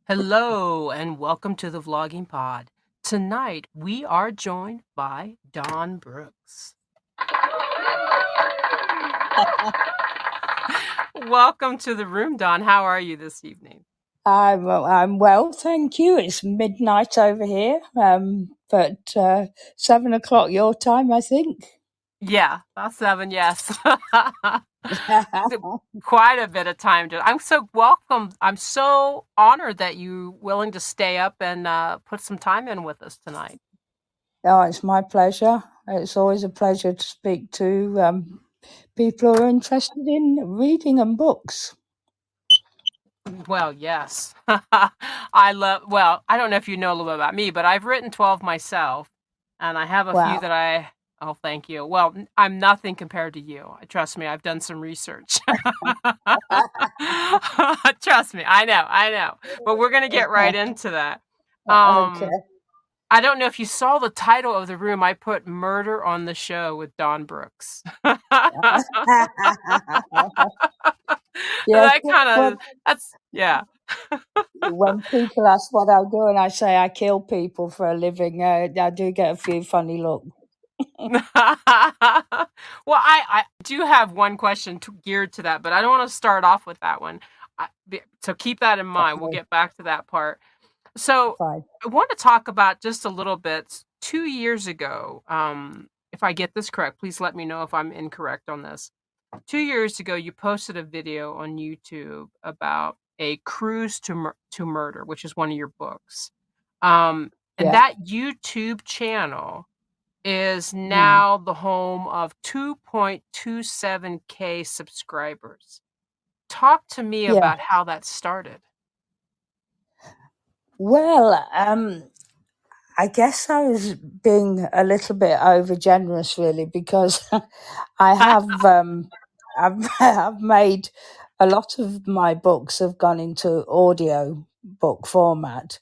Hello and welcome to the Vlogging Pod. Tonight we are joined by Don Brookes. Welcome to the room, Don. How are you this evening? I'm well, thank you. It's midnight over here, but 7 o'clock your time, I think. Yeah, about 7, yes. Quite a bit of time to. I'm so welcome. I'm so honored that you willing to stay up and put some time in with us tonight. Oh, it's my pleasure. It's always a pleasure to speak to people who are interested in reading and books. Well, yes. I don't know if you know a little bit about me, but I've written 12 myself, and I have a few Wow. that oh, thank you. Well, I'm nothing compared to you. Trust me, I've done some research. Trust me, I know. But we're gonna get right into that. Okay. I don't know if you saw the title of the room. I put Murder on the Show with Don Brookes. Yes. Yeah. When people ask what I do and I say I kill people for a living, I do get a few funny looks. Well, I do have one question geared to that, but I don't want to start off with that one. So keep that in mind. We'll Okay, get back to that part. So fine. I want to talk about just a little bit. 2 years ago, if I get this correct, please let me know if I'm incorrect on this. 2 years ago, you posted a video on YouTube about a cruise to murder, which is one of your books. And Yeah. that YouTube channel is Mm. now the home of 2.27K subscribers. Talk to me Yeah. about how that started. Well, I guess I was being a little bit over generous, really, because I have I've made a lot of my books have gone into audio book format,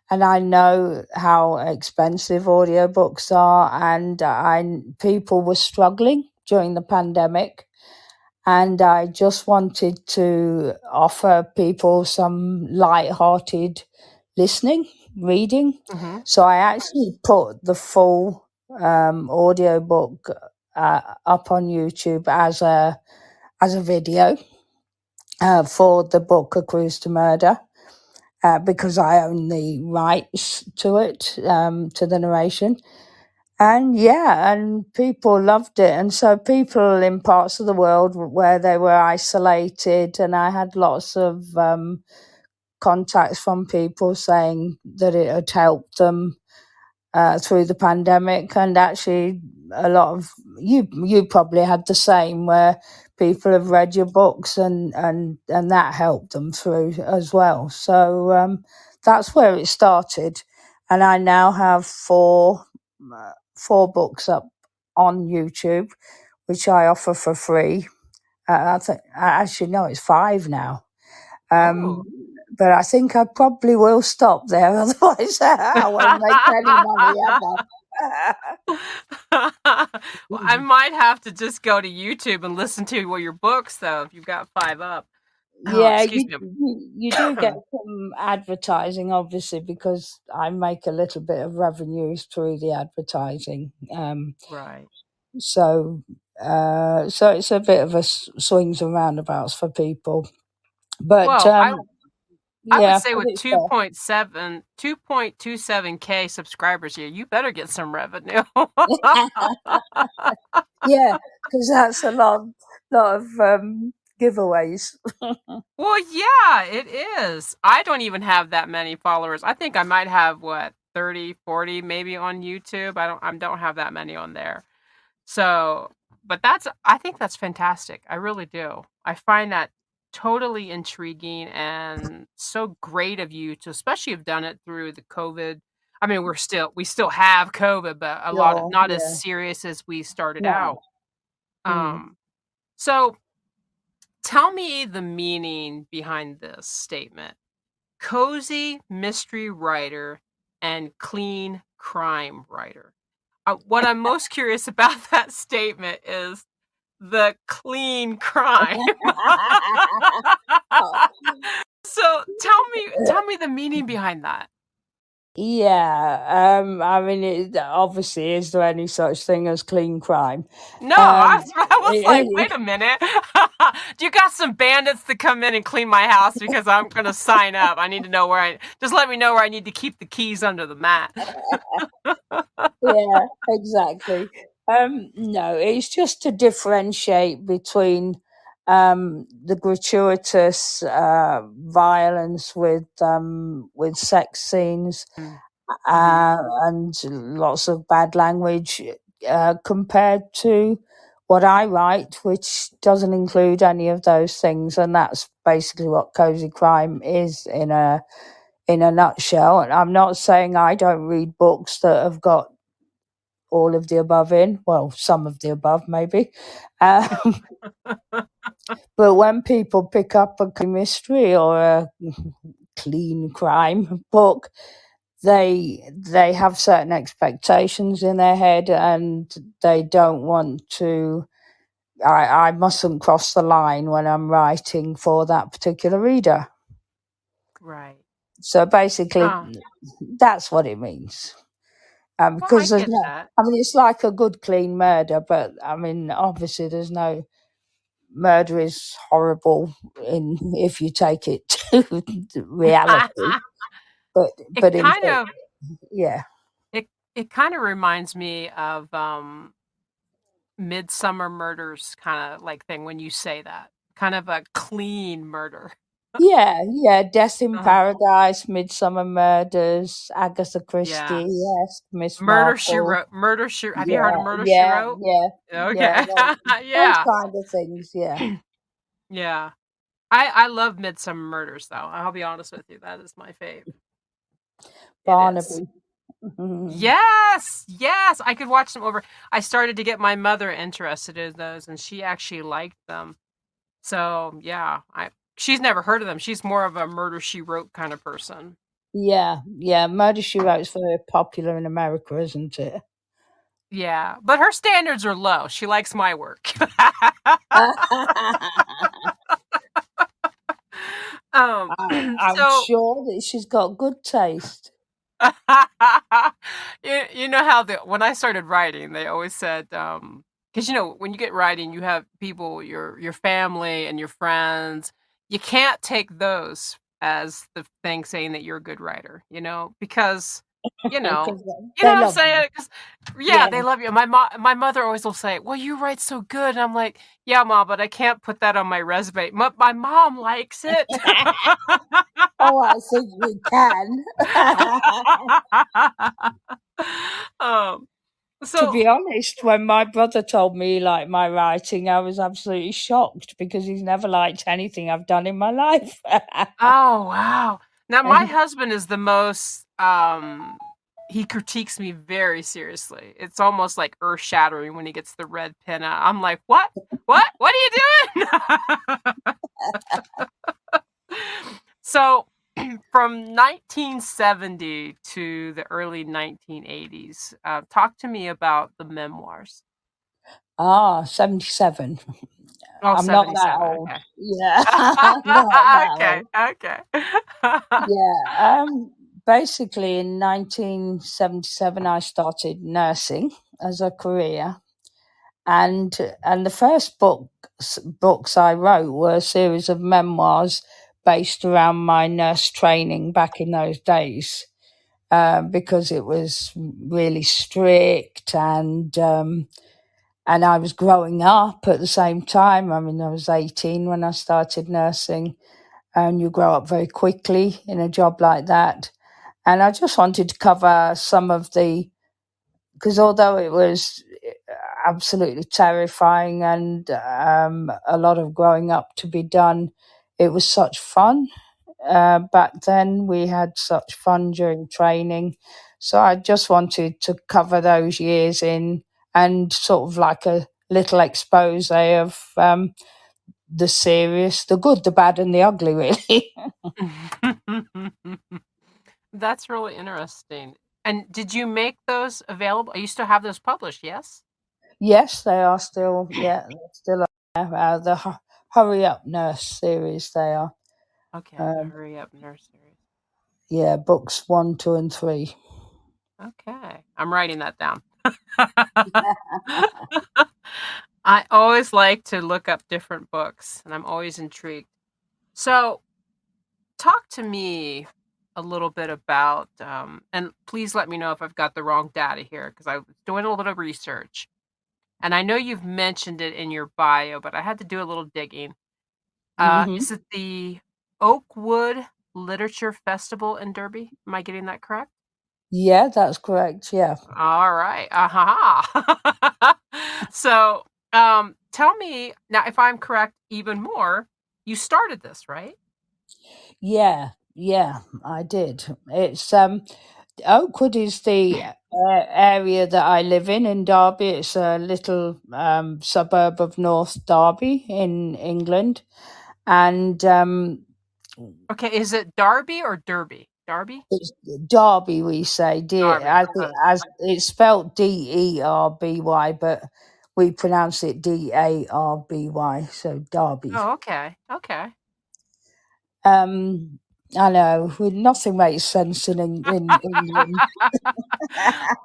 and I know how expensive audiobooks are, and people were struggling during the pandemic, and I just wanted to offer people some light-hearted listening, reading. Mm-hmm. So I actually put the full audiobook up on YouTube as a video for the book A Cruise to Murder. Because I own the rights to it, to the narration. And people loved it. And so people in parts of the world where they were isolated, and I had lots of contacts from people saying that it had helped them through the pandemic. And actually, a lot of you probably had the same, where people have read your books and that helped them through as well. So that's where it started, and I now have four books up on YouTube, which I offer for free. I think actually no, it's 5 now. Oh. But I think I probably will stop there, otherwise I won't make any money ever. Well, I might have to just go to YouTube and listen to your books, though, if you've got 5 up. Oh, Yeah, excuse me. you do get some advertising, obviously, because I make a little bit of revenues through the advertising. Right. So it's a bit of a swings and roundabouts for people. But Well, I would yeah, say but with it's there. 2.27K subscribers here, you better get some revenue. Yeah, because that's a lot of giveaways. Well, yeah, it is. I don't even have that many followers. I think I might have, what, 30, 40 maybe on YouTube. I don't have that many on there. So, but I think that's fantastic. I really do. I find that totally intriguing and so great of you to especially have done it through the COVID. I mean, we still have COVID, but Sure, not as yeah. serious as we started No. out. Mm. So tell me the meaning behind this statement. Cozy mystery writer and clean crime writer. What I'm most curious about that statement is the clean crime. So Tell me the meaning behind that. Yeah, I mean, obviously, is there any such thing as clean crime? No, Um, I was like, wait a minute. Do you got some bandits to come in and clean my house because I'm gonna sign up? I need to know where I just let me know where I need to keep the keys under the mat. yeah, exactly. No, it's just to differentiate between the gratuitous violence with sex scenes Mm-hmm. and lots of bad language compared to what I write, which doesn't include any of those things, and that's basically what cozy crime is in a nutshell. And I'm not saying I don't read books that have got all of the above in, well, some of the above maybe. Um, but when people pick up a mystery or a clean crime book, they have certain expectations in their head, and they don't want to. I mustn't cross the line when I'm writing for that particular reader. Right. So basically, Oh, that's what it means. well, I Because there's get no, that. I mean, it's like a good clean murder, but I mean, obviously, there's no murder is horrible in if you take it to reality. But It but in kind of yeah, it it kind of reminds me of Midsummer Murders kind of like thing when you say that. Kind of a clean murder. yeah, Death in Uh, Paradise, Midsummer Murders, Agatha Christie, yes. yes, Miss Marple, Murder She Have you heard of yeah, Murder She yeah, Wrote? yeah, yeah, Okay. those Yeah. kind of things, yeah, Yeah. I love Midsummer Murders though. I'll be honest with you. That is my fave. It is. Barnaby. Mhm. Yes, yes, I could watch them over. I started to get my mother interested in those, and she actually liked them. So yeah, I she's never heard of them. She's more of a Murder She Wrote kind of person. Yeah, Murder She Wrote is very popular in America, isn't it? Yeah, but her standards are low. She likes my work. um, I'm so sure that she's got good taste. you know how when I started writing, they always said, because when you get writing, you have people, your family and your friends. You can't take those as the thing saying that you're a good writer, because you know, Because you know they what I'm love saying? 'Cause, yeah, yeah. they love you. My mother always will say, "Well, you write so good." And I'm like, "Yeah, mom, but I can't put that on my resume." My mom likes it. Oh, I think you can. um, To so be honest, when my brother told me like my writing, I was absolutely shocked because he's never liked anything I've done in my life. Oh, wow. Now my husband is the most, he critiques me very seriously. It's almost like earth-shattering when he gets the red pen out. I'm like, "What? What? What are you doing?" So, from 1970 to the early 1980s, talk to me about the memoirs. 77. Oh, I'm not that 77. old. Okay. Yeah, I'm not that Okay, old. okay. Yeah, basically in 1977 I started nursing as a career, and the first books I wrote were a series of memoirs based around my nurse training back in those days, because it was really strict, and I was growing up at the same time. I mean, I was 18 when I started nursing, and you grow up very quickly in a job like that. And I just wanted to cover some of because although it was absolutely terrifying and a lot of growing up to be done, it was such fun. Back then, we had such fun during training. So I just wanted to cover those years in and sort of like a little expose of the serious, the good, the bad, and the ugly, really. That's really interesting. And did you make those available? You still have those published, yes? Yes, they are still, yeah, they're still there. The Hurry Up Nurse series, they are. Okay, the Um, Hurry Up Nursery. Yeah, books 1, 2, and 3. Okay. I'm writing that down. I always like to look up different books, and I'm always intrigued. So, talk to me a little bit about, and please let me know if I've got the wrong data here because I was doing a little bit of research. And I know you've mentioned it in your bio, but I had to do a little digging. Hmm. Is it the Oakwood Literature Festival in Derby? Am I getting that correct? Yeah, that's correct. Yeah. All right. So, tell me now if I'm correct even more, you started this, right? Yeah, I did. It's Oakwood is the area that I live in Derby. It's a little suburb of North Derby in England, and Okay, is it Darby or Derby? Darby? it's Derby. We say Darby. as it's spelled Derby, but we pronounce it Darby. So Derby. Oh, okay. Okay. Um, I know nothing makes sense in England.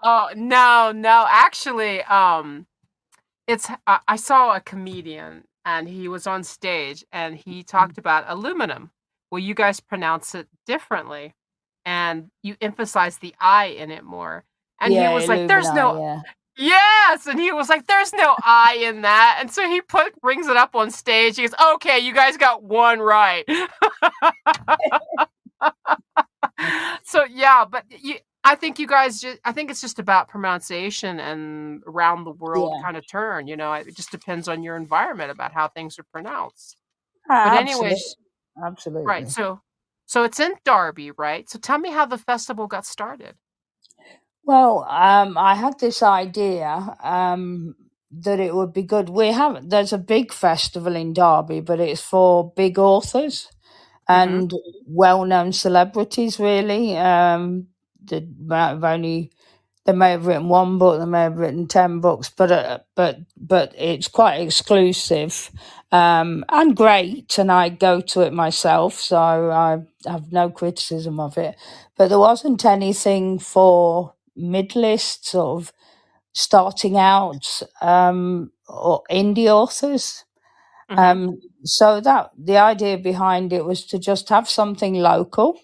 Oh, no, no. Actually, I saw a comedian and he was on stage and he talked about aluminum. Well, you guys pronounce it differently and you emphasize the I in it more. And he Yeah, was like, "There's Illumini. no Yeah. yes," and he was like, "There's no I in that." And so he brings it up on stage. He goes, "Okay, you guys got one right." So yeah, but I think you guys I think it's just about pronunciation and around the world Yeah, kind of turn, it just depends on your environment about how things are pronounced. But absolutely, anyways, right. absolutely. So it's in Derby, right? So tell me how the festival got started. Well, I had this idea that it would be good. There's a big festival in Derby, but it's for big authors Mhm. and well-known celebrities. Really, that might have only they may have written one book, they may have written 10 books, but it's quite exclusive and great. And I go to it myself, so I have no criticism of it. But there wasn't anything for mid-list sort of starting out or indie authors. Mhm. So that the idea behind it was to just have something local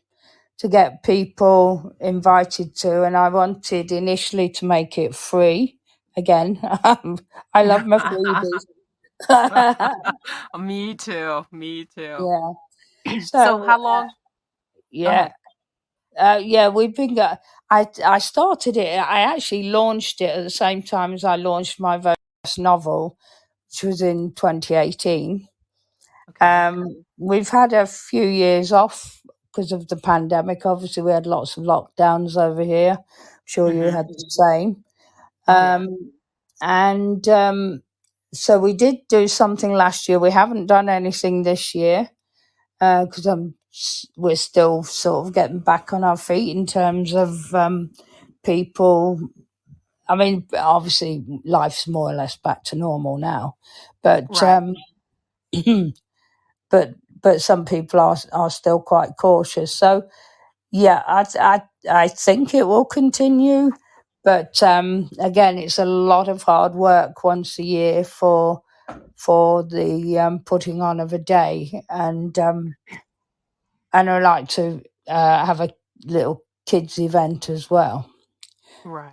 to get people invited to, and I wanted initially to make it free. Again, I love my freebies. Me too. Me too. Yeah. So So how long? Go yeah, ahead. yeah, we've been. I started it. I actually launched it at the same time as I launched my first novel, which was in 2018. Okay. We've had a few years off because of the pandemic. Obviously, we had lots of lockdowns over here. I'm sure you Mhm. had the same. Oh yeah. Um, and so we did do something last year. We haven't done anything this year because we're still sort of getting back on our feet in terms of people. I mean, obviously, life's more or less back to normal now, but Right. but some people are still quite cautious. So yeah, I think it will continue, but again, it's a lot of hard work once a year for the putting on of a day, and I like to have a little kids event as well. Right.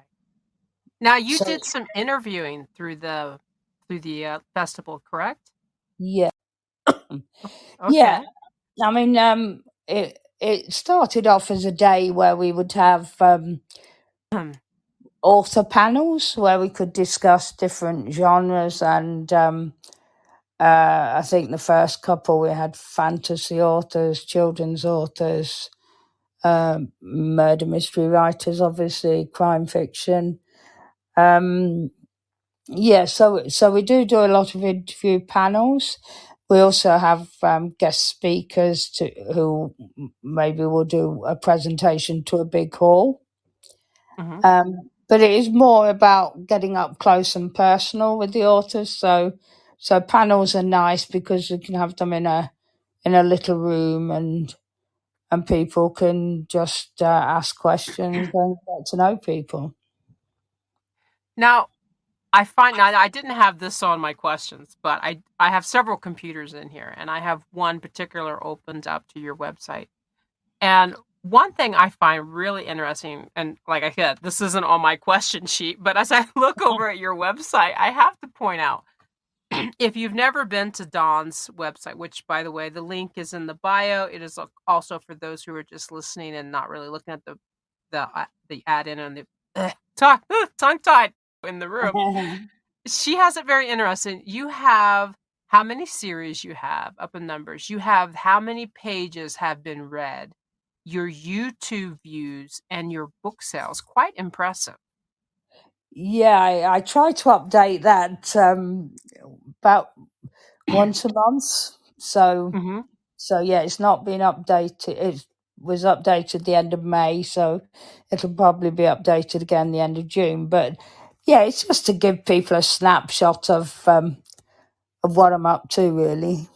Now you So did some interviewing through the festival, correct? yeah, yeah. Okay. I mean, it started off as a day where we would have author panels where we could discuss different genres, and I think the first couple we had fantasy authors, children's authors, murder mystery writers, obviously crime fiction. Um, yeah, so we do a lot of interview panels. We also have guest speakers who maybe will do a presentation to a big hall. Mhm. But it is more about getting up close and personal with the authors. So panels are nice because you can have them in a little room, and and people can just ask questions and get to know people. Now, I didn't have this on my questions, but I have several computers in here, and I have one particular opened up to your website. And one thing I find really interesting, and like I said, this isn't on my question sheet, but as I look over at your website, I have to point out, if you've never been to Dawn's website, which by the way, the link is in the bio, it is also for those who are just listening and not really looking at the ad in on the tongue tied in the room. She has it very interesting. You have how many series you have up in numbers. You have how many pages have been read, your YouTube views, and your book sales. Quite impressive. Yeah, I try to update that about once a month. So Hmm. yeah, it's not been updated. It was updated the end of May, so it'll probably be updated again the end of June. But yeah, it's just to give people a snapshot of what I'm up to, really.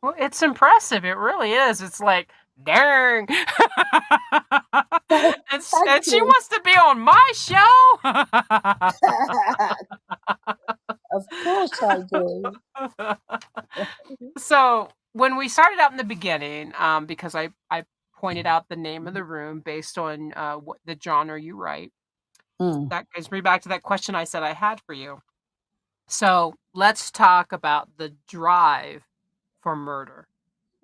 Well, it's impressive. It really is. It's like, dang. Thank And she you. wants to be on my show. Of course I do. So when we started out in the beginning, because I pointed out the name of the room based on what the genre you write, Mm. that brings me back to that question I said I had for you. So let's talk about the drive for murder.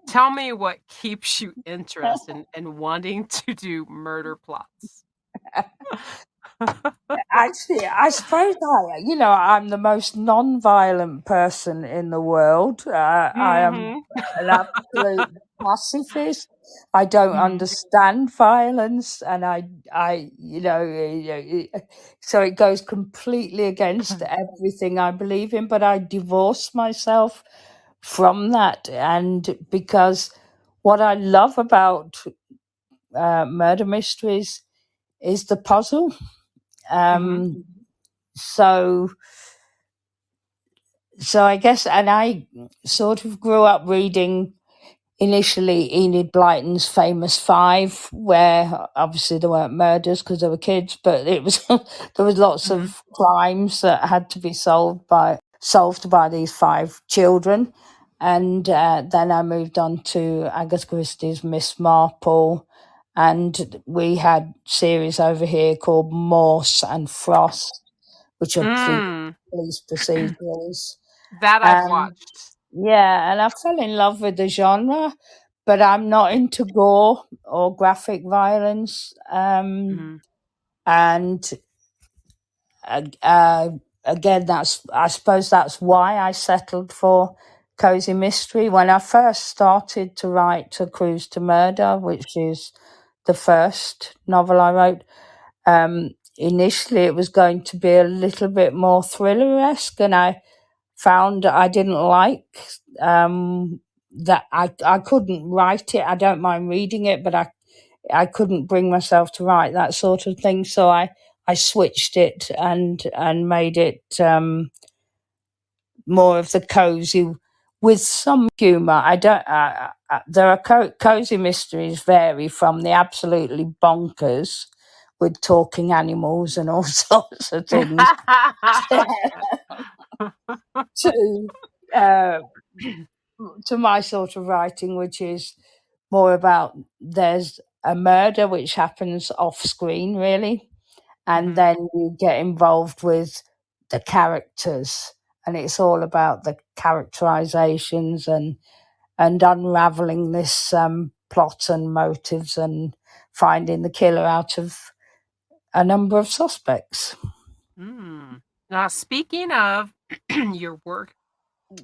Tell me what keeps you interested in wanting to do murder plots. Actually, I suppose I'm the most non-violent person in the world. I am Mhm. an absolute pacifist. I don't Mhm. understand violence, and so it goes completely against everything I believe in. But I divorce myself from that, and because what I love about murder mysteries is the puzzle. Mhm. Um, so I guess, and I sort of grew up reading initially Enid Blyton's Famous Five, where obviously there weren't murders because they were kids, but it was there was lots Mhm. of crimes that had to be solved by these five children. And then I moved on to Agatha Christie's Miss Marple, and we had series over here called Morse and Frost, which are Mm. police procedurals. That I've And watched. yeah, and I fell in love with the genre, but I'm not into gore or graphic violence. Mhm. And uh, again, I suppose that's why I settled for cozy mystery. When I first started to write A Cruise to Murder, which is the first novel I wrote, initially it was going to be a little bit more thriller-esque, and I found I didn't like that I couldn't write it. I don't mind reading it, but I couldn't bring myself to write that sort of thing. So I switched it and made it more of the cozy with some humour. I don't. There are cozy mysteries vary from the absolutely bonkers with talking animals and all sorts of things to uh, my sort of writing, which is more about there's a murder which happens off screen, really, and Mhm. then you get involved with the characters, and it's all about the characterizations and unraveling this plot and motives and finding the killer out of a number of suspects. Mm. Now, speaking of your work,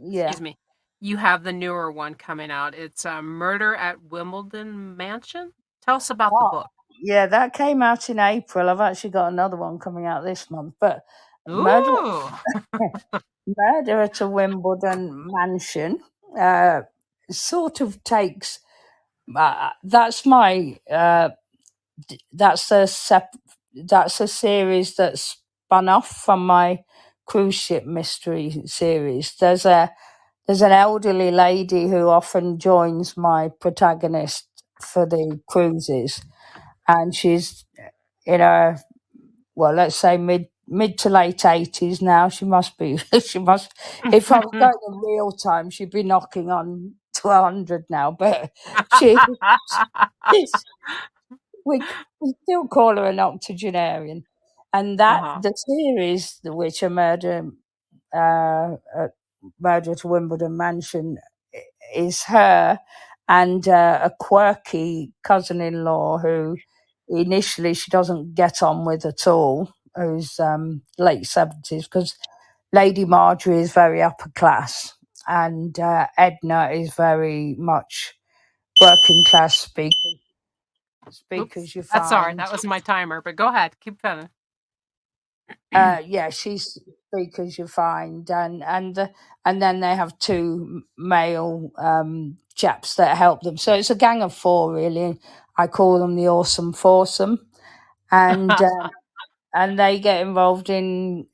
Yeah. excuse me, you have the newer one coming out. It's Murder at Wimbledon Mansion. Tell us about the Oh, book. yeah, that came out in April. I've actually got another one coming out this month. But Murder, Ooh. Murder at a Wimbledon Mansion uh, sort of takes. That's my. That's that's a series that's spun off from my cruise ship mystery series. There's an elderly lady who often joins my protagonist for the cruises, and she's in her, well, let's say mid to late 80s now. She must be. She must. If I was going in real time, she'd be knocking on to 100 now. But she, she's, we still call her an octogenarian, and that Uh-huh. the series, which a uh, uh, murder at Wimbledon Mansion, is her and a quirky cousin-in-law who initially she doesn't get on with at all, who's late 70s, because Lady Marjorie is very upper class and Edna is very much working class Oops. speakers you That's sorry. find. That was my timer, but go ahead. Keep going. Yeah, she's speakers you find, and then they have two male chaps that help them. So it's a gang of four, really. I call them the awesome foursome, and and they get involved in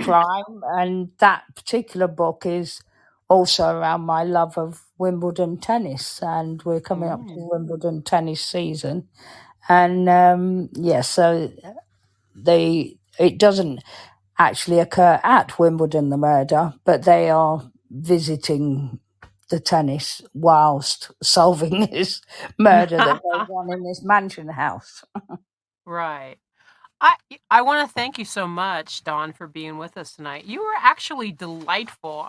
crime. And that particular book is also around my love of Wimbledon tennis, and we're coming up to Ooh. Wimbledon tennis season, and yeah, so it doesn't actually occur at Wimbledon, the murder, but they are visiting the tennis whilst solving this murder that goes on in this mansion house. Right. I I want to thank you so much, Dawn, for being with us tonight. You were actually delightful.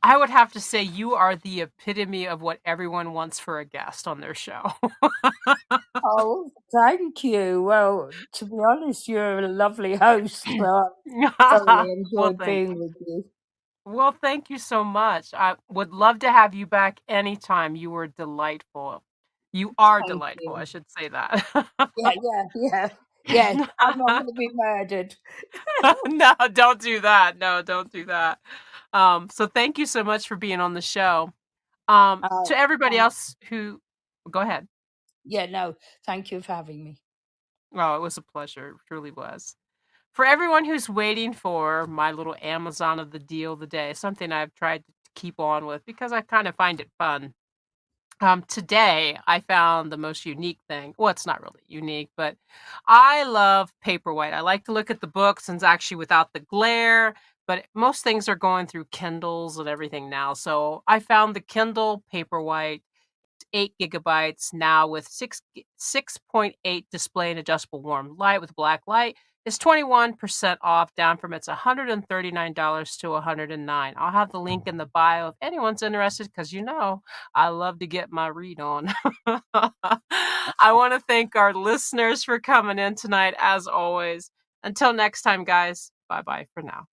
I would have to say you are the epitome of what everyone wants for a guest on their show. Oh, thank you. Well, to be honest, you're a lovely host, so I thoroughly Well, enjoyed thank being you. with you. Well, thank you so much. I would love to have you back anytime. You were delightful. You are Thank delightful, I you. should say that. Yeah. Yes, I'm not going to be murdered. No, don't do that. No, don't do that. So thank you so much for being on the show. Uh, To everybody thank, else who go ahead. yeah, no, thank you for having me. Oh, it was a pleasure. It truly was. For everyone who's waiting for my little Amazon of the deal of the day, something I've tried to keep on with because I kind of find it fun. Today I found the most unique thing. Well, it's not really unique, but I love Paperwhite. I like to look at the books and it's actually without the glare, but most things are going through Kindles and everything now. So I found the Kindle Paperwhite 8 gigabytes now with 6.8 display and adjustable warm light with black light. It's 21% off, down from its $139 to $109. I'll have the link in the bio if anyone's interested, because I love to get my read on. I want to thank our listeners for coming in tonight, as always. Until next time, guys. Bye bye for now.